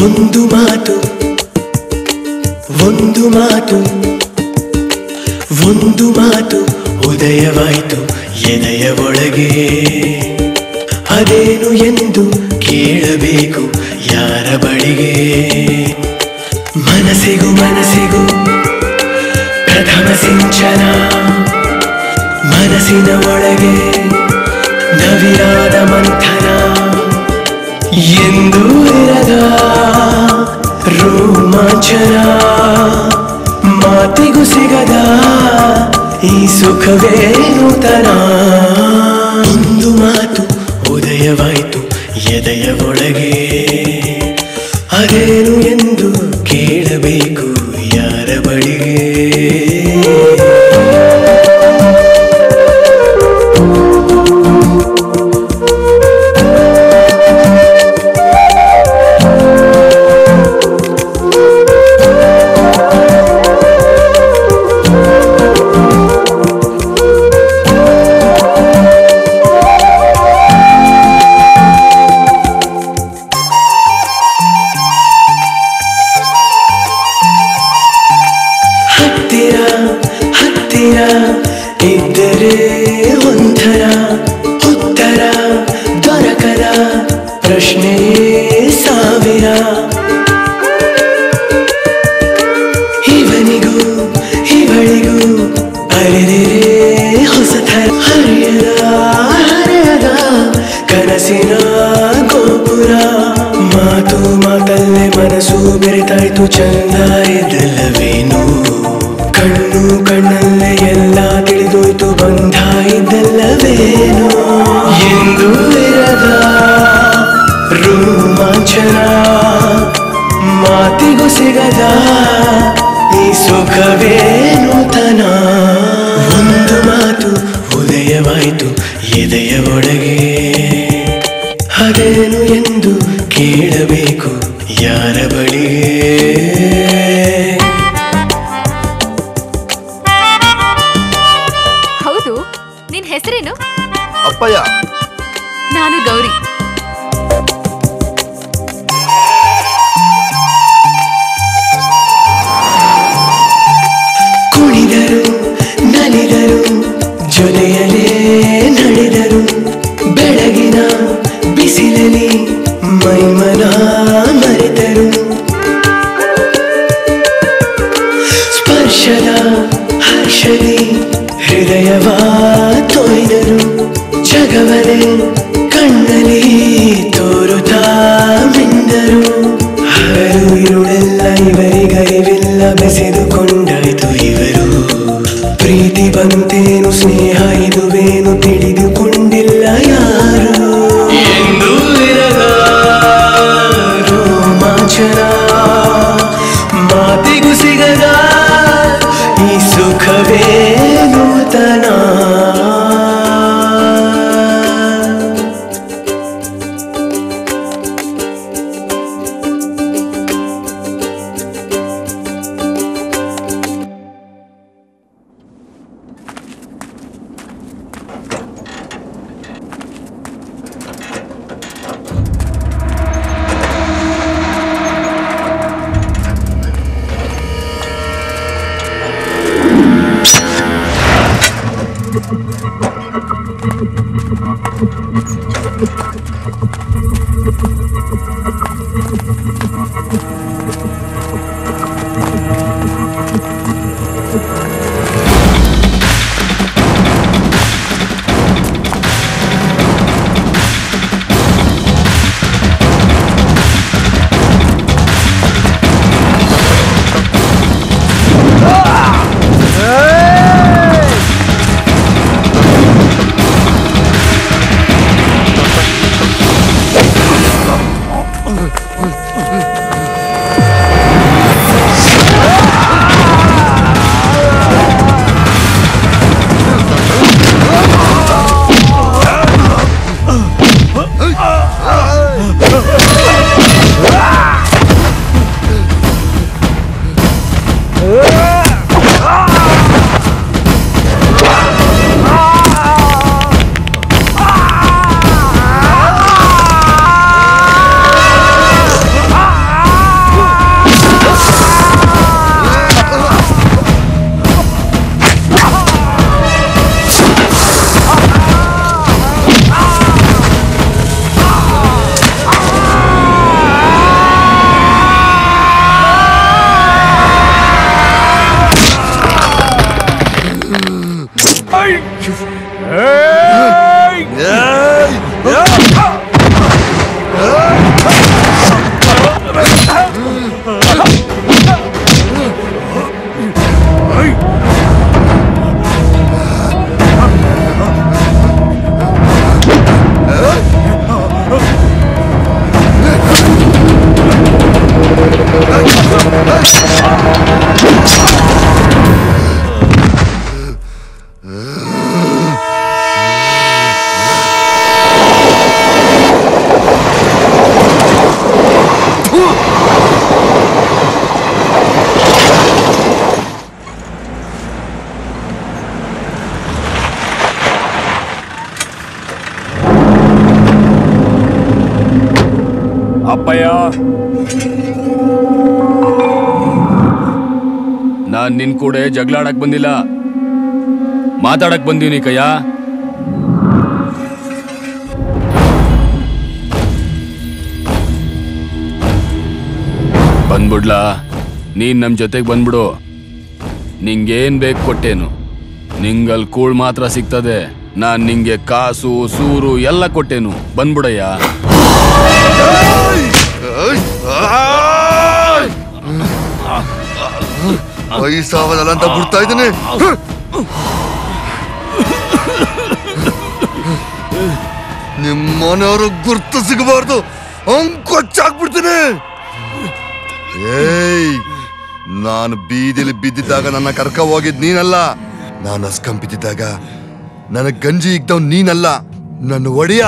ಒಂದು ಮಾತು ಒಂದು ಮಾತು ಒಂದು ಮಾತು ಉದಯವಾಯಿತು ಎದೆಯ ಒಳಗೆ. ಅದೇನು ಎಂದು ಕೇಳಬೇಕು ಯಾರ ಬಳಿಗೆ. ಮನಸ್ಸಿಗೂ ಮನಸ್ಸಿಗೂ ಪ್ರಥಮ ಸಿಂಚನ, ಮನಸ್ಸಿನ ಒಳಗೆ ನವಿರಾದ ಮಂಥನ. ಎಂದು ಇರದ ರೋಮಾಂಚನ, ಮಾತಿಗೂ ಸಿಗದ ಈ ಸುಖವೇ ನೂತನ. ಒಂದು ಮಾತು ಉದಯವಾಯಿತು ಎದೆಯ ಒಳಗೆ. ಅದೇನು ಎಂದು ಕೇಳಬೇಕು ಯಾರ ಬಳಿಗೆ. ಇದ್ದರೆ ಒಂಥರ ಉತ್ತರ ದೊರಕದ ಪ್ರಶ್ನೆ ಸಾವಿರ. ಇವನಿಗೂ ಇವಳಿಗೂ ಅರೆದರೆ ಹೊಸಥರ ಹರಿಯದ ಕನಸಿನ ಗೋಪುರ. ಮಾತು ಮಾತಲ್ಲೇ ಮನಸ್ಸು ಬೆರೆತಾಯ್ತು ಚಂದ ಇದಲ್ಲವೇನು. ಕಣ್ಣು ಕಣ್ಣಲ್ಲೇ ಎಲ್ಲ ತಿಳಿದೋಯ್ತು ಬಂಧ ಇದಲ್ಲವೇನು. ಎಂದು ಇರದ ರೋಮಾಂಚನ, ಮಾತಿಗೂ ಸಿಗದ ಈ ಸುಖವೇ ನೂತನ. ಒಂದು ಮಾತು ಉದಯವಾಯಿತು ಎದೆಯ ಒಳಗೆ. ಅದೇನು ಎಂದು ಕೇಳಬೇಕು ಯಾರ ಬಳಿಗೆ. ನಿನ್ ಹೆಸರೇನು? ಅಪ್ಪಯ್ಯ. ನಾನು ಗೌರಿ. ಕುಣಿದರು ನಲಿದರು ಜೊತೆಯಲೇ ನಡೆದರು. ಬೆಳಗಿನ ಬಿಸಿಲಲಿ ಮೈಮನ ಮರೆತರು. ಸ್ಪರ್ಶದ ಹರ್ಷದಿ ಹೃದಯವ ತೊಯ್ದರು. ಜಗವನೇ ಕಣ್ಣಲ್ಲಿ ತೋರುತ್ತಾ ಮಿಂದರು. ಹಗಲು ಇರುಳೆಲ್ಲ ಇವರಿಗರಿವಿಲ್ಲ ಬೆಸೆದುಕೊಂಡಾಯ್ತು ಇವರು. ಪ್ರೀತಿ ಬಂತೇನು ಸ್ನೇಹ ಇದುವೇನು ತಿಳಿದುಕೊಂಡಿಲ್ಲ ಯಾರು. ಎಂದು ಇರದ ರೋಮಾಂಚನ, ಮಾತಿಗೂ ಸಿಗದ ಈ ಸುಖವೇ ನೂತನ. ಅಪ್ಪಯ್ಯ, ನಾನ್ ನಿನ್ ಕೂಡ ಜಗಳಾಡಕ್ ಬಂದಿಲ್ಲ, ಮಾತಾಡಕ್ ಬಂದೀನಿ ಕಯ್ಯ. ಬಂದ್ಬಿಡ್ಲಾ? ನೀನ್ ನಮ್ ಜೊತೆಗ್ ಬಂದ್ಬಿಡು. ನಿಂಗೇನ್ ಬೇಕು ಕೊಟ್ಟೇನು. ನಿಂಗಲ್ ಕೂಳ್ ಮಾತ್ರ ಸಿಗ್ತದೆ. ನಾನ್ ನಿಂಗೆ ಕಾಸು ಸೂರು ಎಲ್ಲ ಕೊಟ್ಟೇನು. ಬಂದ್ಬಿಡಯ್ಯ. ವಯಸ್ಸಾವದಲ್ಲ ಅಂತ ಬಿಡ್ತಾ ಇದ್ದೀನಿ. ನಿಮ್ಮನೆಯವರು ಗುರ್ತು ಸಿಗಬಾರ್ದು, ಕೊಚ್ಚಾಕ್ಬಿಡ್ತೀನಿ. ಏಯ್, ನಾನು ಬೀದಿಲಿ ಬಿದ್ದಿದ್ದಾಗ ನನ್ನ ಕರ್ಕ ಹೋಗಿದ್ ನೀನಲ್ಲ. ನಾನು ಅಸ್ಕಂ ಬಿದ್ದಿದ್ದಾಗ ನನಗ್ ಗಂಜಿ ಇದ್ದವ್ ನೀನಲ್ಲ, ನನ್ನ ಒಡೆಯ.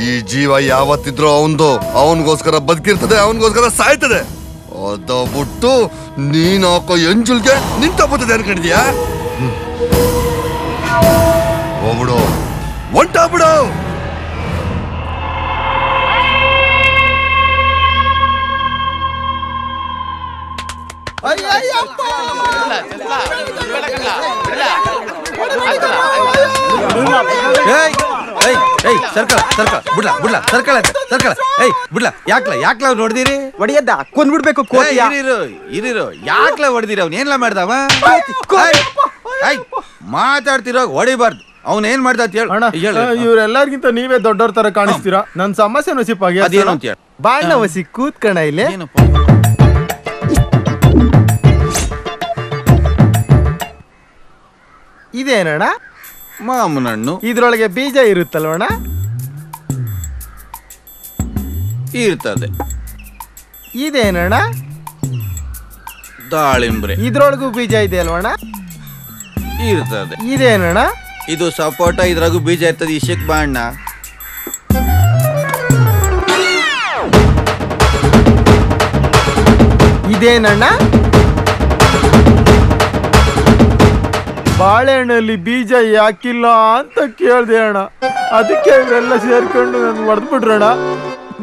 ಈ ಜೀವ ಯಾವತ್ತಿದ್ರೂ ಅವಂದು, ಅವನಿಗೋಸ್ಕರ ಬದುಕಿರ್ತದೆ, ಅವನಿಗೋಸ್ಕರ ಸಾಯ್ತದೆ. ಅದ ಬಿಟ್ಟು ನೀನ್ ಹಾಕೋ ಎಂಜುಲ್ಗೆ ನಿಂತ ಬರ್ತದೆ ಅನ್ಕೊಂಡಿದ್ಯಾ? ಹೋಗ್ಬಿಡು, ಹೊಂಟಾಗ್ಬಿಡು. ಯಾಕ್ಲ ನೋಡ್ದಿರಿ? ಹೊಡಿಯದ್ದ ಕೊಂದ್ಬಿಡ್ಬೇಕು. ಇರಿರು, ಯಾಕ್ಲ ಹೊಡೆದಿರಿ? ಅವ್ನ ಏನ್ಲ ಮಾಡ್ದವ? ಮಾತಾಡ್ತಿರೋ ಹೊಡಿಬಾರ್ದು. ಅವ್ನ ಏನ್ ಮಾಡ್ದ ಅಂತ ಹೇಳ. ಇವ್ರೆಲ್ಲರಿಗಿಂತ ನೀವೇ ದೊಡ್ಡವ್ರ ತರ ಕಾಣಿಸ್ತೀರಾ. ನನ್ ಸಮಸ್ಯೆ ನಸೀಪಾಗಿ ಅದೇನು ಅಂತ ಹೇಳ. ಬಾಳ್ನ ವಸಿ ಕೂತ್ಕಣ ಇಲ್ಲಿ. ಇದೇನಣ್ಣ? ಮಾಮನಣ್ಣು. ಇದ್ರೊಳಗೆ ಬೀಜ ಇರುತ್ತಲ್ವಣ್ಣ? ಇರ್ತದೆ. ಇದೇನಣ್ಣ? ದಾಳಿಂಬ್ರೆ. ಇದ್ರೊಳಗೂ ಬೀಜ ಇದೆ ಅಲ್ವಣ್ಣ? ಇರ್ತದೆ. ಇದೇನಣ್ಣ? ಇದು ಸಪೋಟ. ಇದ್ರಾಗೂ ಬೀಜ ಇರ್ತದೆ. ಇಶಕ್ ಬಾಣ್ಣ. ಇದೇನಣ್ಣ? ಬಾಳೆಹಣ್ಣಲ್ಲಿ ಬೀಜ ಯಾಕಿಲ್ಲ ಅಂತ ಕೇಳ್ದೆ ಅಣ್ಣ. ಅದಕ್ಕೆ ಇವರೆಲ್ಲ ಸೇರ್ಕೊಂಡು ನನ್ ಹೊಡೆದ್ಬಿಟ್ರಣ್ಣ.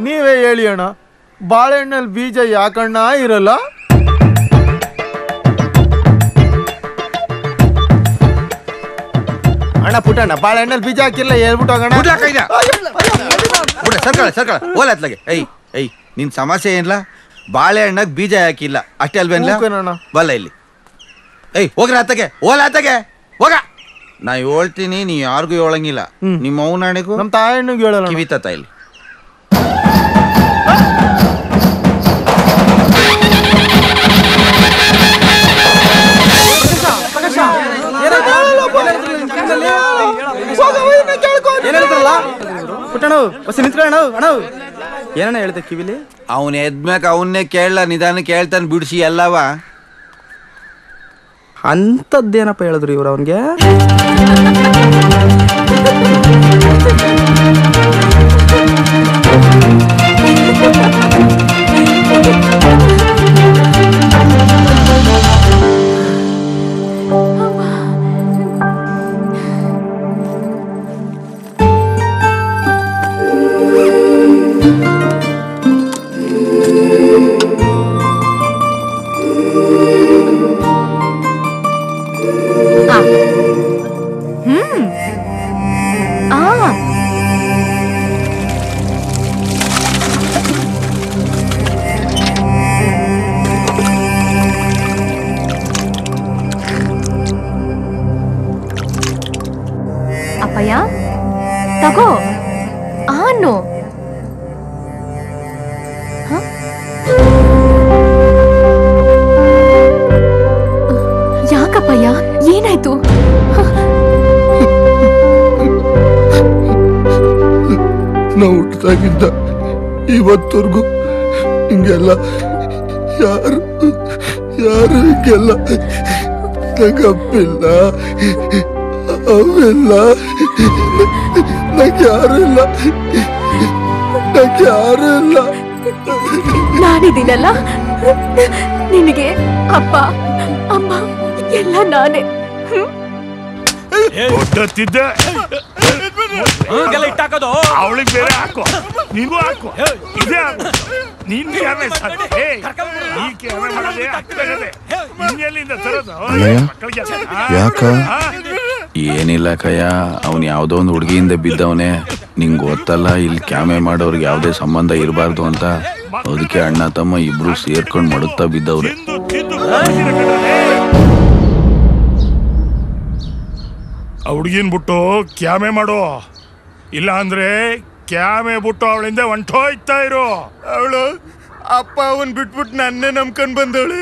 ನೀವೇ ಹೇಳಿ ಅಣ್ಣ, ಬಾಳೆಹಣ್ಣಲ್ಲಿ ಬೀಜ ಯಾಕಣ್ಣ ಇರಲ್ಲ? ಅಣ್ಣ ಪುಟ್ಟಣ್ಣ, ಬಾಳೆಹಣ್ಣಲ್ಲಿ ಬೀಜ ಹಾಕಿಲ್ಲ ಹೇಳ್ಬಿಟ್ಟು ಹೋಗೋಣ. ಸರ್ಕಳ ಓಲಾತ್ಲಾಗೆ. ಏಯ್ ನಿನ್ ಸಮಸ್ಯೆ ಏನ್ಲ? ಬಾಳೆಹಣ್ಣಾಗ ಬೀಜ ಹಾಕಿಲ್ಲ ಅಷ್ಟೇ ಅಲ್ವೇನ್ಲ? ಬಲ್ಲ ಇಲ್ಲಿ. ಏಯ್ ಹೋಗ್ರ ಆತಗೆ, ಓಲಾತಗೆ ಹೋಗ. ನಾ ಹೇಳ್ತೀನಿ, ನೀ ಯಾರಿಗೂ ಹೇಳಂಗಿಲ್ಲ. ನಿಮ್ಮ ಅವನಾಣಿಗೂ ನಮ್ಮ ತಾಯಣ್ಣಗೂ ಹೇಳಲ್ಲ. ಕಿವಿತ ಇಲ್ಲಿ. ಏನಣ್ಣ ಹೇಳ್ದೆ ಕಿವಿಲಿ? ಅವನ್ ಎದ್ಮ್ಯಾಕ ಅವನ್ನೇ ಕೇಳಲ್ಲ, ನಿಧಾನ ಕೇಳ್ತಾನೆ ಬಿಡಿಸಿ ಎಲ್ಲವ. ಅಂತದ್ದೇನಪ್ಪ ಹೇಳಿದ್ರು ಇವ್ರು ಅವನ್ಗೆ? ನಾವು ಹುಟ್ಟಿದಾಗಿಂದ ಇವತ್ತವರೆಗೂ ಹಿಂಗೆಲ್ಲ ಯಾರು ಯಾರು ಹಿಂಗೆಲ್ಲ ನಂಗಪ್ಪಿಲ್ಲ ಅವೆಲ್ಲ ನಂಗೆ ಯಾರು ಇಲ್ಲ ನಂಗೆ ಯಾರು ಇಲ್ಲ. ನಾನಿದ್ದೀನಲ್ಲ, ನಿನಗೆ ಅಪ್ಪ ಅಮ್ಮ ಎಲ್ಲ ನಾನೇ. ಒಟ್ಟತ್ತಿದ್ದೆ ಇಟ್ಟಾಕೋದು ಅವಳಿಗೆ ಬೇರೆ ಹಾಕೋ, ನಿಗೂ ಹಾಕೋ, ಇದೇ ನೀನ್ ಕ್ಯಾಮೆ ಯಾಕ ಏನಿಲ್ಲ ಕಯ್ಯ, ಅವನ್ ಯಾವ್ದೋ ಒಂದು ಹುಡುಗಿಯಿಂದ ಬಿದ್ದವನೇ. ನಿಂಗ್ ಗೊತ್ತಲ್ಲ ಇಲ್ಲಿ ಕ್ಯಾಮೆ ಮಾಡೋರ್ಗೆ ಯಾವ್ದೇ ಸಂಬಂಧ ಇರಬಾರ್ದು ಅಂತ. ಅದಕ್ಕೆ ಅಣ್ಣ ತಮ್ಮ ಇಬ್ರು ಸೇರ್ಕೊಂಡ್ ಮಡುತ್ತಾ ಬಿದ್ದವ್ರೆ. ಆ ಹುಡುಗಿನ್ ಬಿಟ್ಟು ಕ್ಯಾಮೆ ಮಾಡೋ, ಇಲ್ಲ ಅಂದ್ರೆ ಕ್ಯಾಮೆ ಬಿಟ್ಟು ಅವಳಿಂದ ಹೊಂಟೋಯ್ತಾ ಇರು. ಅವಳು ಅಪ್ಪ ಅವನ್ ಬಿಟ್ಬಿಟ್ಟು ನನ್ನೇ ನಂಬ್ಕೊಂಡ್ ಬಂದವಳು.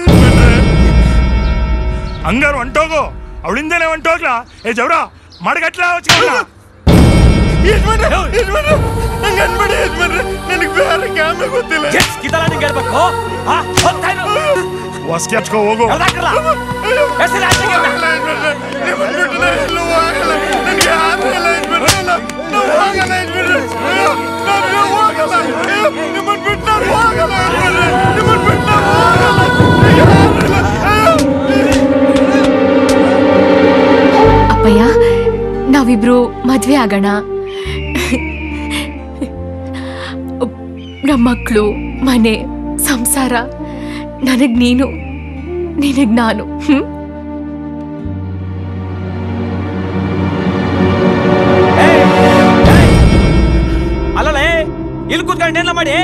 ಹಂಗಾರು ಹೊಂಟೋಗು, ಅವಳಿಂದನೇ ಹೊಂಟೋಗ್ಲಾ. ಏ ಜವ್ರ ಮಾಡ್ಗಟ್ಲ ನನಗೆ ಬೇರೆ ಕ್ಯಾಮೆ ಗೊತ್ತಿಲ್ಲ. ಹೊಸ್ಕೆ ಹಚ್ಕೋ ಹೋಗು. ಅಪ್ಪಯ್ಯ, ನಾವಿಬ್ರು ಮದ್ವೆ ಆಗೋಣ. ನಮ್ಮ ಮಕ್ಕಳು, ಮನೆ, ಸಂಸಾರ, ನನಗ್ ನೀನು, ನಿನಗ್ ನಾನು. ಅಲ್ಲೇ ಇಲ್ಲಿ ಕೂತ್ಕೊಂಡೇನ ಮಾಡಿ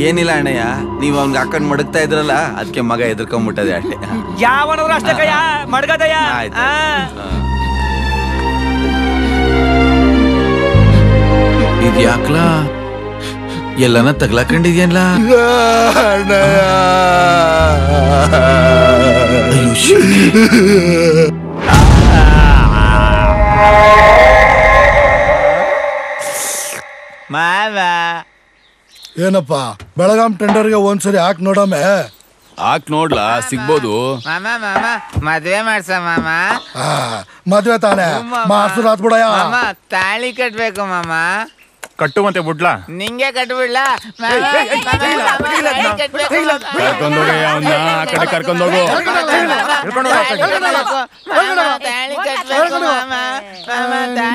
ಏನಿಲ್ಲ ಅಣ್ಣಯ್ಯ, ನೀವ್ ಅವ್ನ್ಗೆ ಹಾಕೊಂಡ್ ಮಡಗ್ತಾ ಇದ್ರಲ್ಲ, ಅದಕ್ಕೆ ಮಗ ಎದ್ರಕೊಂಡ್ಬಿಟ್ಟದೆ ಅಷ್ಟೇ. ಯಾವನವ್ರು ಅಷ್ಟೇ ಕಯ್ಯ ಮಡ್ಗದಯ್ಯ. ಇದ್ಯಾಕ್ಲಾ ಎಲ್ಲನ ತಗ್ಲಾಕೊಂಡಿದ್ಯಲ್ಲ? ಏನಪ್ಪ ಬೆಳಗಾಂ ಟೆಂಡರ್ಗೆ ಒಂದ್ಸರಿ ಹಾಕ್ ನೋಡಮ್ಮೆ. ಹಾಕ್ ನೋಡ್ಲಾ, ಸಿಗ್ಬೋದು. ಮಾಮ ಮಾಮ ಮದ್ವೆ ಮಾಡ್ಸ ಮಾಮ. ಮದ್ವೆ ತಾನೆ ಮಾಡ್ಸೋದ್ ಬಿಡಯ್ಯ. ಮಾಮ ತಾಳಿ ಕಟ್ಬೇಕು ಮಾಮ. ಕಟ್ಟುವಂತೆ ಬಿಡ್ಲಾ? ನಿಂಗೆ ಕಟ್ಬಿಡ್ಲಾ? ಕರ್ಕೊಂಡೋಗು.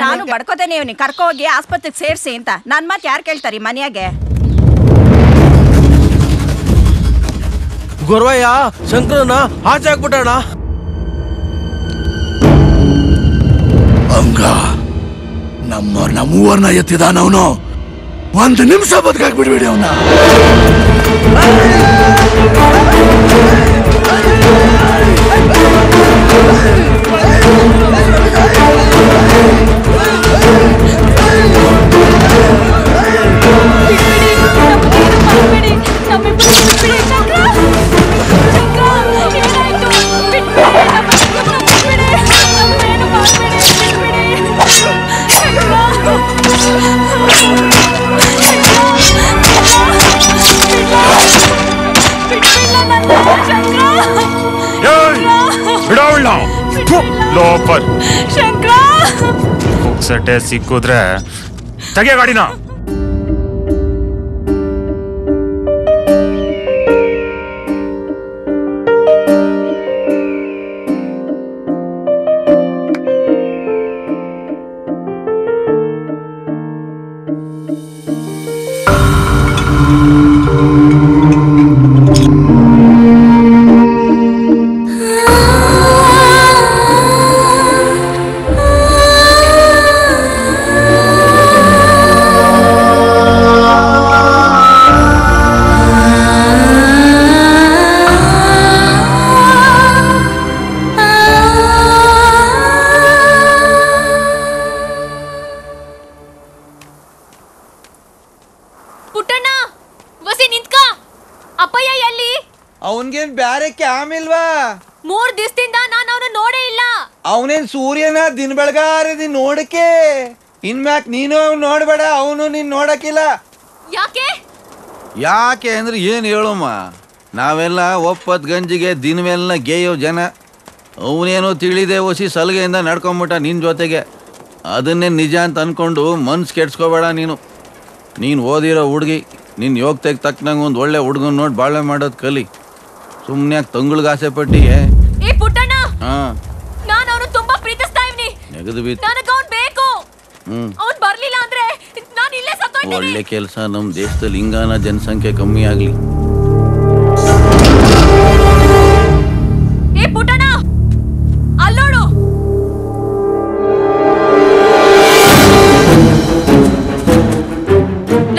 ನಾನು ಬಡ್ಕೋತೇನೆ ಇವ್ನಿ, ಕರ್ಕೊ ಹೋಗಿ ಆಸ್ಪತ್ರೆಗೆ ಸೇರ್ಸಿ ಅಂತ. ನನ್ ಮಾತ್ ಯಾರು ಕೇಳ್ತಾರಿ ಮನ್ಯಾಗೆ? ಗೊರ್ವಯ್ಯ ಶಂಕರನ ಆಚೆ ಹಾಕ್ಬಿಟ್ಟಣ. ಹಂಗ ನಮ್ಮೂರ್ನ ಎತ್ತಿದಾನವನು. ಒಂದು ನಿಮಿಷ ಬದುಕಾಕ್ಬಿಡ್ಬೇಡಿ ಅವನ. ಲೋಪರ್ ಸಟೆ ಸಿಕ್ಕಿದ್ರೆ ತೆಗೆ ಗಾಡಿನ. ಅವನಿಗೇನ್ ಬ್ಯಾರೆ ಕ್ಯಾಮ್ ಇಲ್ವಾ? 3 ದಿವಸದಿಂದ ನಾನು ಅವನು ನೋಡೇ ಇಲ್ಲ. ಅವನೇನ್ ಸೂರ್ಯನ ದಿನ ಬೆಳಗಾರದಿ ನೋಡಕ್ಕೆ. ಇನ್ಮ್ಯಾಕ್ ನೀನು ನೋಡ್ಬೇಡ, ಅವನು ನೀನ್ ನೋಡಕ್ಕಿಲ್ಲ. ಯಾಕೆ? ಯಾಕೆ ಅಂದ್ರೆ ಏನ್ ಹೇಳಮ್ಮ, ನಾವೆಲ್ಲ ಒಪ್ಪತ್ ಗಂಜಿಗೆ ದಿನವೆಲ್ಲ ಗೇಯೋ ಜನ. ಅವನೇನೋ ತಿಳಿದೆ ಒಸಿ ಸಲಿಗೆಯಿಂದ ನಡ್ಕೊಂಬಿಟ್ಟ ನಿನ್ ಜೊತೆಗೆ. ಅದನ್ನೇ ನಿಜ ಅಂತ ಅನ್ಕೊಂಡು ಮನ್ಸು ಕೆಡ್ಸ್ಕೋಬೇಡ ನೀನು. ನೀನು ಓದಿರೋ ಹುಡುಗಿ, ನಿನ್ನ ಯೋಗ್ಯತೆಗೆ ತಕ್ಕನಂಗೆ ಒಂದು ಒಳ್ಳೆ ಹುಡುಗನ್ ನೋಡಿ ಬಾಳೆ ಮಾಡೋದು ಕಲಿ. ಸುಮ್ಮನೆ ತಂಗುಳ್ಗೆ ಆಸೆ ಪಟ್ಟಿಯೇ? ಏ ಪುಟ್ಟಣ್ಣ, ಹಾ, ನಾನು ಅವನು ತುಂಬಾ ಪ್ರೀತಿಸ್ತಾ ಇವ್ನಿ. ನೆಗದು ಬಿತ್ತು. ನನಗೆ ಅವನು ಬೇಕು. ಅವನು ಬರ್ಲಿಲ್ಲ ಅಂದ್ರೆ ನಾನು ಇಲ್ಲೇ ಸತ್ತೋಗ್ತೀನಿ. ಒಳ್ಳೆ ಕೆಲಸ. ನಮ್ಮ ದೇಶದಲ್ಲಿ ಹಿಂಗಾನ ಜನಸಂಖ್ಯೆ ಕಮ್ಮಿ ಆಗ್ಲಿ. ಏ ಪುಟ್ಟಣ್ಣ, ಅಲ್ಲೋಡು.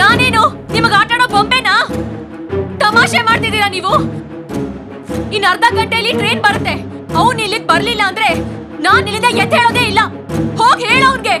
ನಾನೇನು ನಿಮಗೆ ಆಟ ಆಡೋ ಬೊಂಬೆನಾ? ತಮಾಷೆ ಮಾಡ್ತಿದ್ದೀರಾ ನೀವು? ಇನ್ನು ಅರ್ಧ ಗಂಟೆಯಲ್ಲಿ ಟ್ರೈನ್ ಬರುತ್ತೆ. ಅವನು ಇಲ್ಲಿಗೆ ಬರ್ಲಿಲ್ಲ ಅಂದ್ರೆ ನಾನು ಇಲ್ಲಿಂದ ಎದ್ದು ಹೇಳೋದೇ ಇಲ್ಲ. ಹೋಗಿ ಹೇಳು ಅವ್ನಿಗೆ.